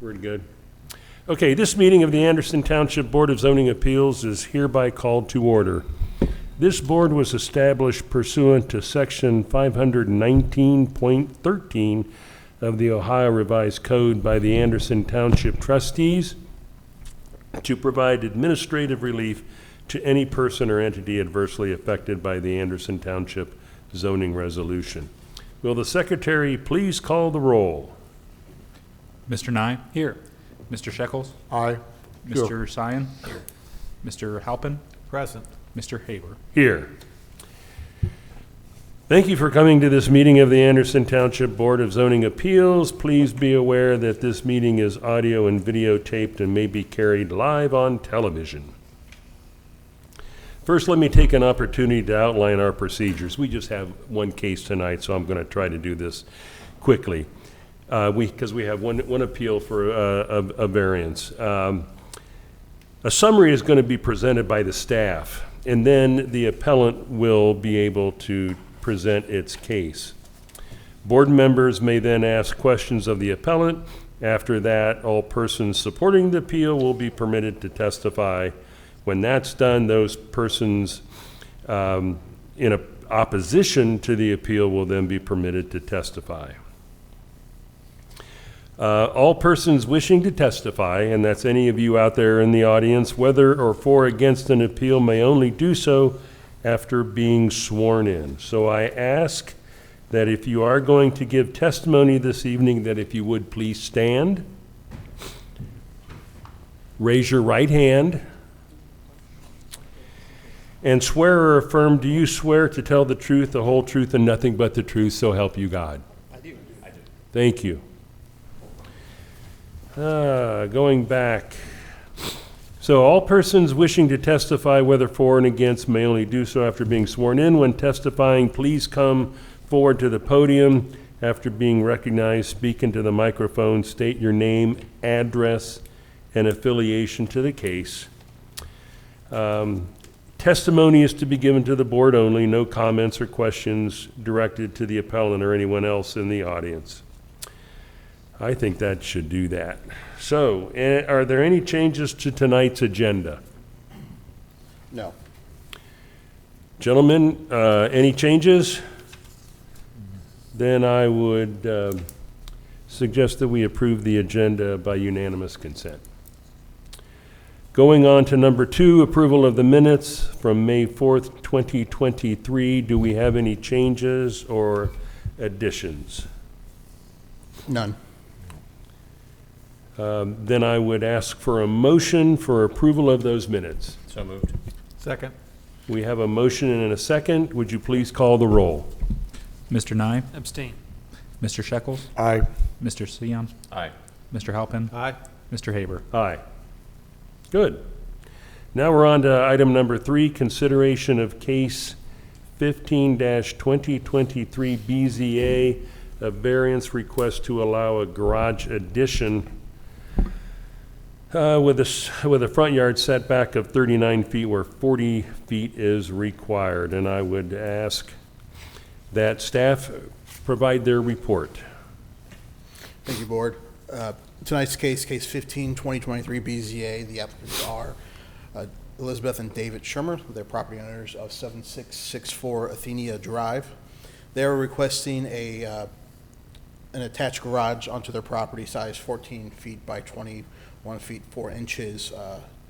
We're good. Okay, this meeting of the Anderson Township Board of Zoning Appeals is hereby called to order. This board was established pursuant to Section 519.13 of the Ohio Revised Code by the Anderson Township trustees to provide administrative relief to any person or entity adversely affected by the Anderson Township zoning resolution. Will the secretary please call the roll? Mr. Nye? Here. Mr. Shekels? Aye. Mr. Sion? Here. Mr. Halpin? Present. Mr. Haber? Here. Thank you for coming to this meeting of the Anderson Township Board of Zoning Appeals. Please be aware that this meeting is audio and videotaped and may be carried live on television. First, let me take an opportunity to outline our procedures. We just have one case tonight, so I'm going to try to do this quickly because we have one appeal for a variance. A summary is going to be presented by the staff, and then the appellant will be able to present its case. Board members may then ask questions of the appellant. After that, all persons supporting the appeal will be permitted to testify. When that's done, those persons in opposition to the appeal will then be permitted to testify. All persons wishing to testify, and that's any of you out there in the audience, whether or for or against an appeal, may only do so after being sworn in. So I ask that if you are going to give testimony this evening, that if you would please stand, raise your right hand, and swear or affirm. Do you swear to tell the truth, the whole truth, and nothing but the truth, so help you God? I do. Thank you. Going back. So all persons wishing to testify, whether for and against, may only do so after being sworn in. When testifying, please come forward to the podium. After being recognized, speak into the microphone, state your name, address, and affiliation to the case. Testimony is to be given to the board only. No comments or questions directed to the appellant or anyone else in the audience. I think that should do that. So, are there any changes to tonight's agenda? No. Gentlemen, any changes? Then I would suggest that we approve the agenda by unanimous consent. Going on to number 2, approval of the minutes from May 4th, 2023. Do we have any changes or additions? None. Then I would ask for a motion for approval of those minutes. So moved. Second. We have a motion and a second. Would you please call the roll? Mr. Nye? Abstain. Mr. Shekels? Aye. Mr. Sion? Aye. Mr. Halpin? Aye. Mr. Haber? Aye. Good. Now we're on to item number 3, consideration of case 15-2023 BZA, a variance request to allow a garage addition with a front yard setback of 39 feet where 40 feet is required. And I would ask that staff provide their report. Thank you, Board. Tonight's case 15-2023 BZA, the applicants are Elizabeth and David Shermer, they're property owners of 7664 Athenia Drive. They're requesting an attached garage onto their property, size 14 feet by 21 feet 4 inches,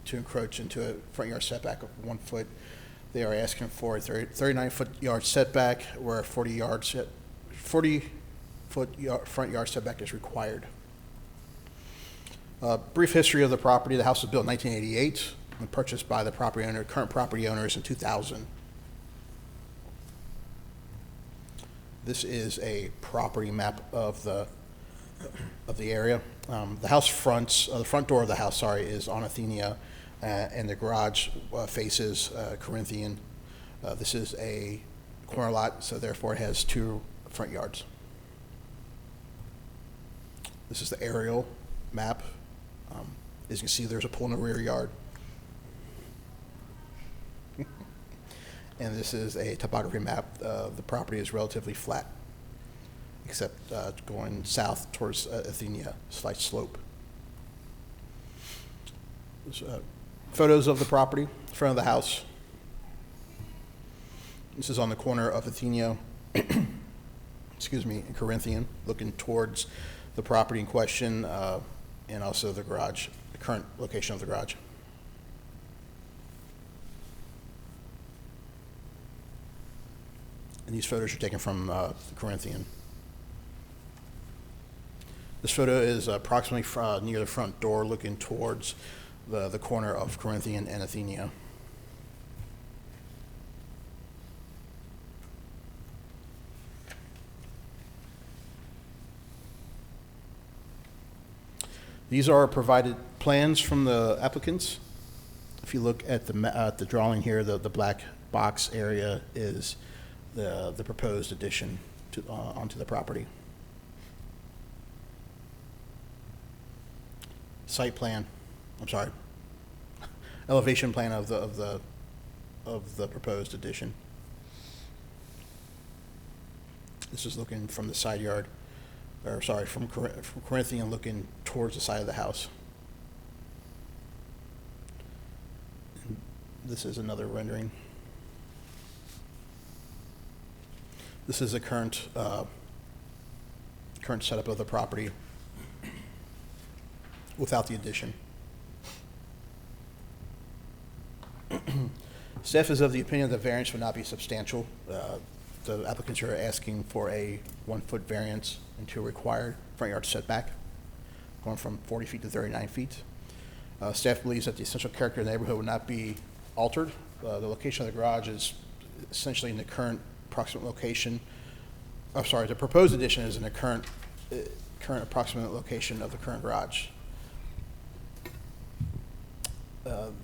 to encroach into a front yard setback of 1 foot. They are asking for a 39-foot yard setback where a 40-foot front yard setback is required. Brief history of the property. The house was built in 1988 and purchased by the current property owners in 2000. This is a property map of the area. The front door of the house, is on Athenia, and the garage faces Corinthian. This is a corner lot, so therefore it has 2 front yards. This is the aerial map. As you can see, there's a pool in the rear yard. And this is a topography map. The property is relatively flat, except going south towards Athenia, slight slope. Photos of the property, front of the house. This is on the corner of Athenia, excuse me, and Corinthian, looking towards the property in question, and also the garage, the current location of the garage. And these photos are taken from the Corinthian. This photo is approximately near the front door, looking towards the corner of Corinthian and Athenia. These are provided plans from the applicants. If you look at the drawing here, the black box area is the proposed addition to onto the property. Site plan, I'm sorry, elevation plan of the proposed addition. This is looking from the side yard, or sorry, from Corinthian, looking towards the side of the house. And this is another rendering. This is the current setup of the property without the addition. Staff is of the opinion that variance would not be substantial. The applicants are asking for a 1-foot variance into a required front yard setback, going from 40 feet to 39 feet. Staff believes that the essential character of the neighborhood would not be altered. The location of the garage is essentially in the current approximate location. I'm sorry, the proposed addition is in the current approximate location of the current garage.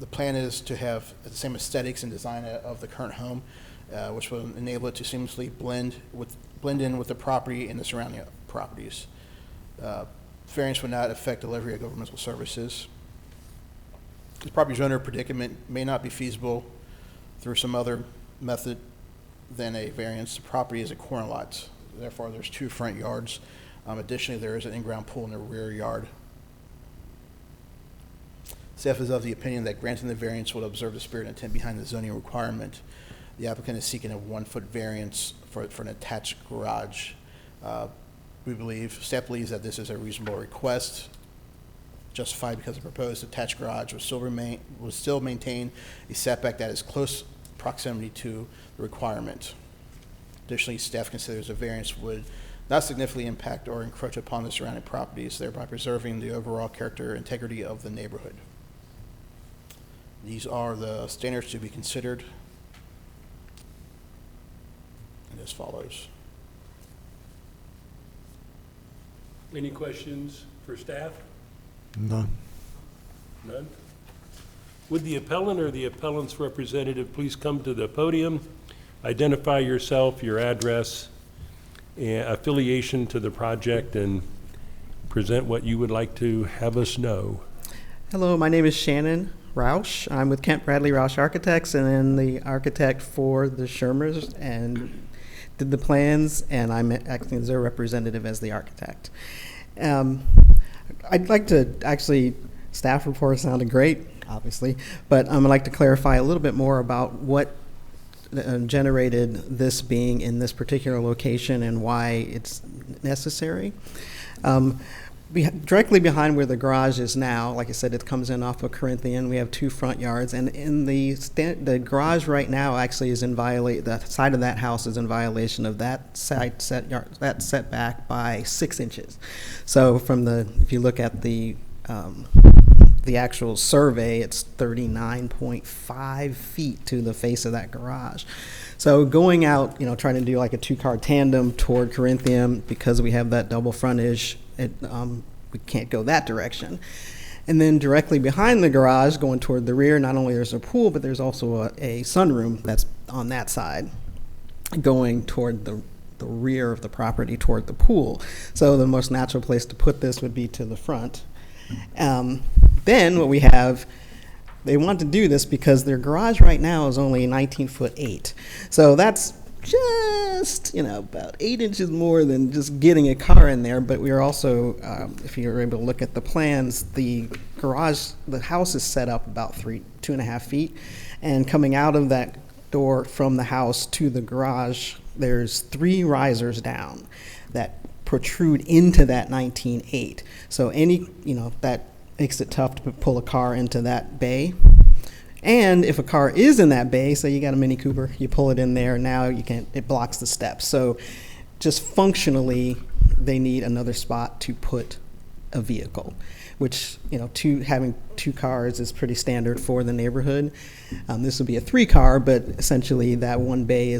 The plan is to have the same aesthetics and design of the current home, which will enable it to seamlessly blend in with the property and the surrounding properties. Variance would not affect delivery of governmental services. The property's owner predicament may not be feasible through some other method than a variance. The property is a corner lot, therefore there's 2 front yards. Additionally, there is an in-ground pool in the rear yard. Staff is of the opinion that granting the variance will observe the spirit and intent behind the zoning requirement. The applicant is seeking a 1-foot variance for an attached garage. Staff believes that this is a reasonable request, justified because the proposed attached garage will still maintain a setback that is close proximity to the requirement. Additionally, staff considers a variance would not significantly impact or encroach upon the surrounding properties, thereby preserving the overall character and integrity of the neighborhood. These are the standards to be considered, and as follows. Any questions for staff? None. None? Would the appellant or the appellant's representative please come to the podium, identify yourself, your address, and affiliation to the project, and present what you would like to have us know. Hello, my name is Shannon Roush. I'm with Kent Bradley Roush Architects, and I'm the architect for the Shermers, and did the plans, and I'm acting as their representative as the architect. I'd like to actually, staff report sounded great, obviously, but I'd like to clarify a little bit more about what generated this being in this particular location and why it's necessary. Directly behind where the garage is now, like I said, it comes in off of Corinthian. We have 2 front yards, and in the garage right now actually is in violation. The side of that house is in violation of that setback by 6 inches. So if you look at the actual survey, it's 39.5 feet to the face of that garage. So going out, trying to do like a 2-car tandem toward Corinthian, because we have that double frontage, we can't go that direction. And then directly behind the garage, going toward the rear, not only there's a pool, but there's also a sunroom that's on that side, going toward the rear of the property toward the pool. So the most natural place to put this would be to the front. Then what we have, they want to do this because their garage right now is only 19'8". So that's just, about 8 inches more than just getting a car in there. But we are also, if you're able to look at the plans, the the house is set up about 2.5 feet, and coming out of that door from the house to the garage, there's 3 risers down that protrude into that 19.8. So that makes it tough to pull a car into that bay. And if a car is in that bay, so you got a Mini Cooper, you pull it in there, now it blocks the steps. So just functionally, they need another spot to put a vehicle, which, having 2 cars is pretty standard for the neighborhood. This will be a 3-car, but essentially that one bay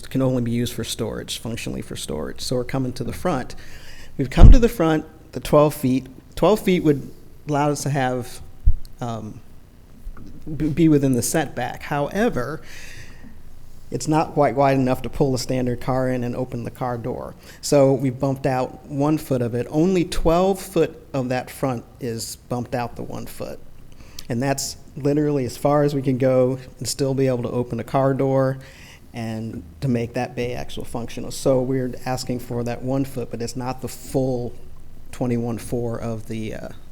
can only be used for storage, functionally for storage. So we're coming to the front. We've come to the front, the 12 feet. 12 feet would allow us to have, be within the setback. However, it's not quite wide enough to pull a standard car in and open the car door. So we bumped out 1 foot of it. Only 12 foot of that front is bumped out the 1 foot. And that's literally as far as we can go and still be able to open a car door and to make that bay actual functional. So we're asking for that 1 foot, but it's not the full 21.4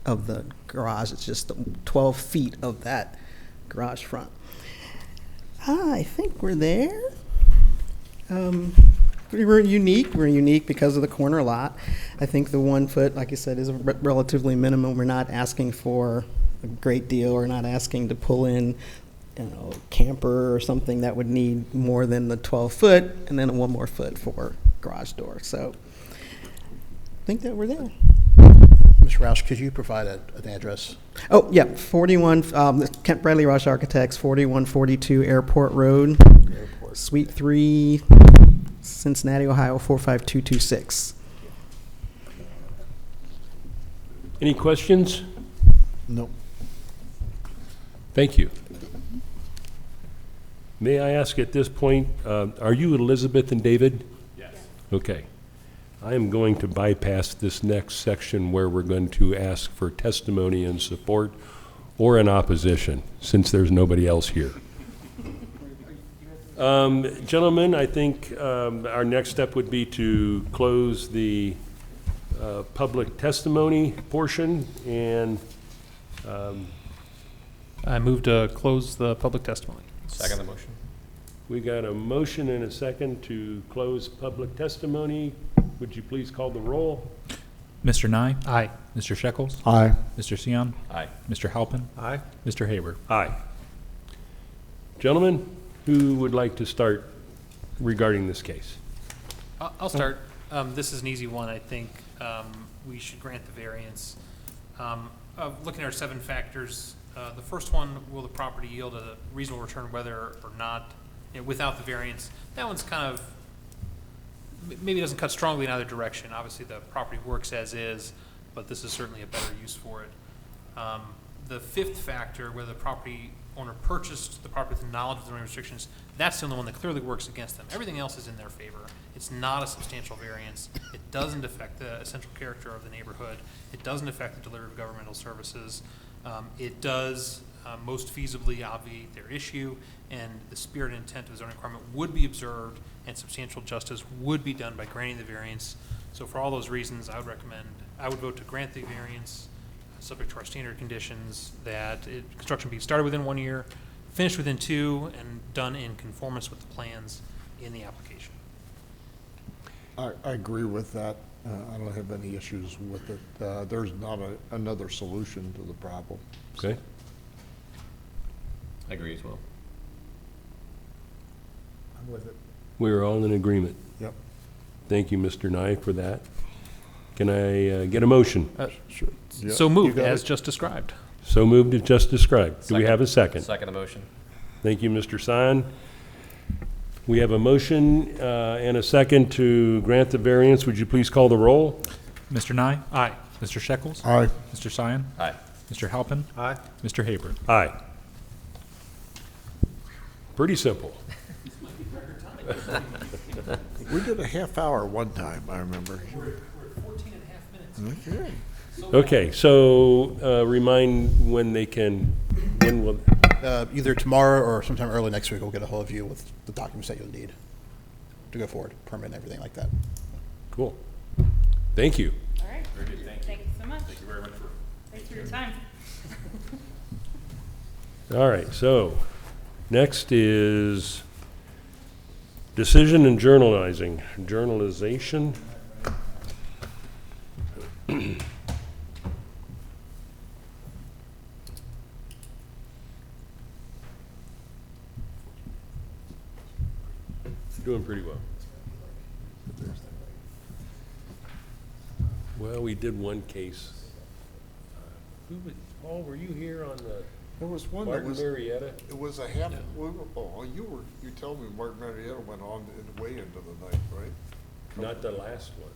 of the garage. It's just 12 feet of that garage front. I think we're there. We're unique. We're unique because of the corner lot. I think the 1 foot, like I said, is relatively minimum. We're not asking for a great deal. We're not asking to pull in, a camper or something that would need more than the 12 foot, and then 1 more foot for garage door. So I think that we're there. Mr. Roush, could you provide an address? Oh, yeah, 41, Kent Bradley Roush Architects, 4142 Airport Road, Suite 3, Cincinnati, Ohio, 45226. Any questions? No. Thank you. May I ask at this point, are you Elizabeth and David? Yes. Okay. I am going to bypass this next section where we're going to ask for testimony in support or in opposition, since there's nobody else here. Gentlemen, I think our next step would be to close the public testimony portion, and I move to close the public testimony. Second the motion. we got a motion and a second to close public testimony. Would you please call the roll? Mr. Nye? Aye. Mr. Shekels? Aye. Mr. Sion? Aye. Mr. Halpin? Aye. Mr. Haber? Aye. Gentlemen, who would like to start regarding this case? I'll start. This is an easy one. I think we should grant the variance. Looking at our 7 factors, the first one, will the property yield a reasonable return whether or not, without the variance? That one's kind of, maybe doesn't cut strongly in either direction. Obviously, the property works as is, but this is certainly a better use for it. The 5th factor, whether the property owner purchased the property with the knowledge of the zoning restrictions, that's the only one that clearly works against them. Everything else is in their favor. It's not a substantial variance. It doesn't affect the essential character of the neighborhood. It doesn't affect the delivery of governmental services. It does most feasibly obviate their issue, and the spirit and intent of the zoning requirement would be observed, and substantial justice would be done by granting the variance. So for all those reasons, I would vote to grant the variance, subject to our standard conditions, that construction be started within 1 year, finished within 2, and done in conformance with the plans in the application. I agree with that. I don't have any issues with it. There's not another solution to the problem. Okay. I agree as well. I'm with it. We're all in agreement. Yep. Thank you, Mr. Nye, for that. Can I get a motion? Sure. Yep. So moved, You got as it. just described. So moved as just described. Do we Second. have a second? Second the motion. Thank you, Mr. Sion. We have a motion and a second to grant the variance. Would you please call the roll? Mr. Nye? Aye. Mr. Shekels? Aye. Mr. Sion? Aye. Mr. Halpin? Aye. Mr. Haber? Aye. Pretty simple. We did a half hour one time, I remember. We're 14 and a half minutes. Okay. Okay, so remind when will, Either tomorrow or sometime early next week, we'll get a hold of you with the documents that you'll need to go forward, permit and everything like that. cool. Thank you. All right. Very good. Thank you so much. Thank you very much. Thanks for your time. All right, so next is decision and journalization. Doing pretty well. Well, we did one case. Paul, were you here on the There was one that Martin was, Marietta? it was a half, oh, you told me Martin Marietta went on way into the night, right? Not the last one,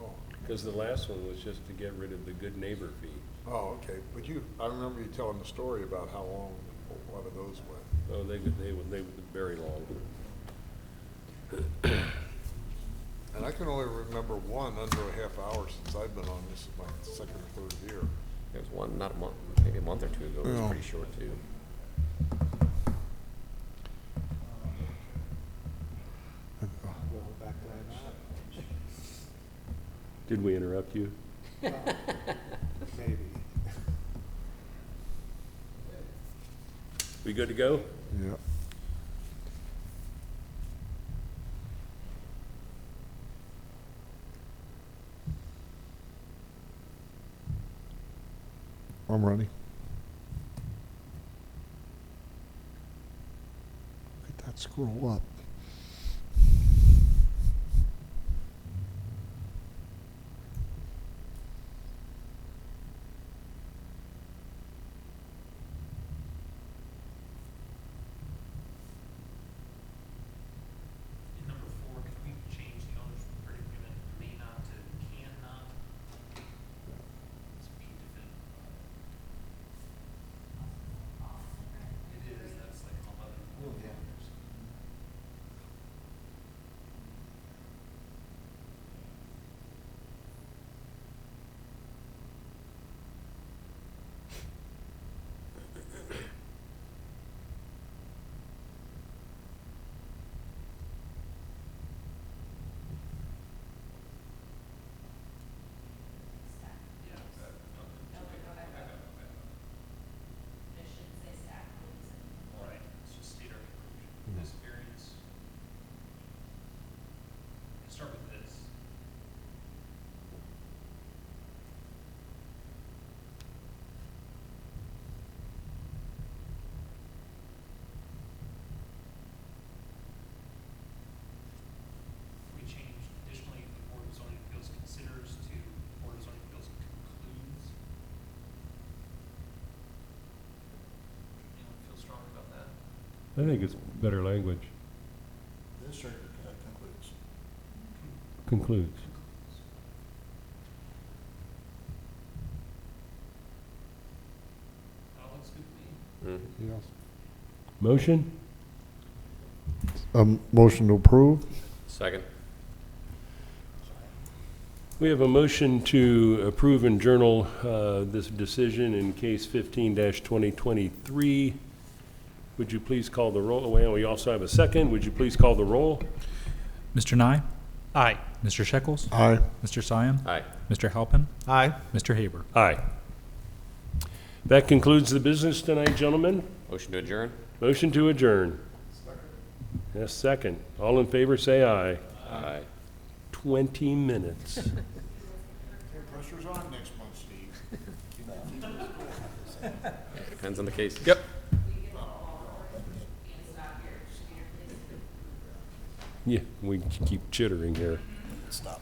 Oh, because the last one was just to get rid of the good neighbor fee. oh, okay, but I remember you telling the story about how long a lot of those went. Oh, they were very long. And I can only remember one under a half hour since I've been on this, my second or third year. There was one, not a month, maybe a month or two ago. It was Yeah. pretty short too. Did we interrupt you? Maybe. We good to go? Yeah. I'm ready. Look at that scroll up. In number 4, could we change the owner's predicament may not to cannot? It's be definitive. It is, that's like an 11. Yeah. Right, it's just state our conclusion. This variance. Start with this. We changed additionally, the Board of Zoning Appeals considers to Board of Zoning Appeals concludes. Anyone feel strong about that? I think it's better language. This concludes. Concludes. That looks good to me. Yes. Motion? Motion to approve? Second. We have a motion to approve and journal this decision in case 15-2023. Would you please call the roll? Well, we also have a second. Would you please call the roll? Mr. Nye? Aye. Mr. Shekels? Aye. Mr. Sion? Aye. Mr. Halpin? Aye. Mr. Haber? Aye. That concludes the business tonight, gentlemen. Motion to adjourn? Motion to adjourn. Yes, second. All in favor, say aye. Aye. 20 minutes. Pressure's on next month, Steve. Depends on the case. Yep. Yeah, we keep chittering here. Stop.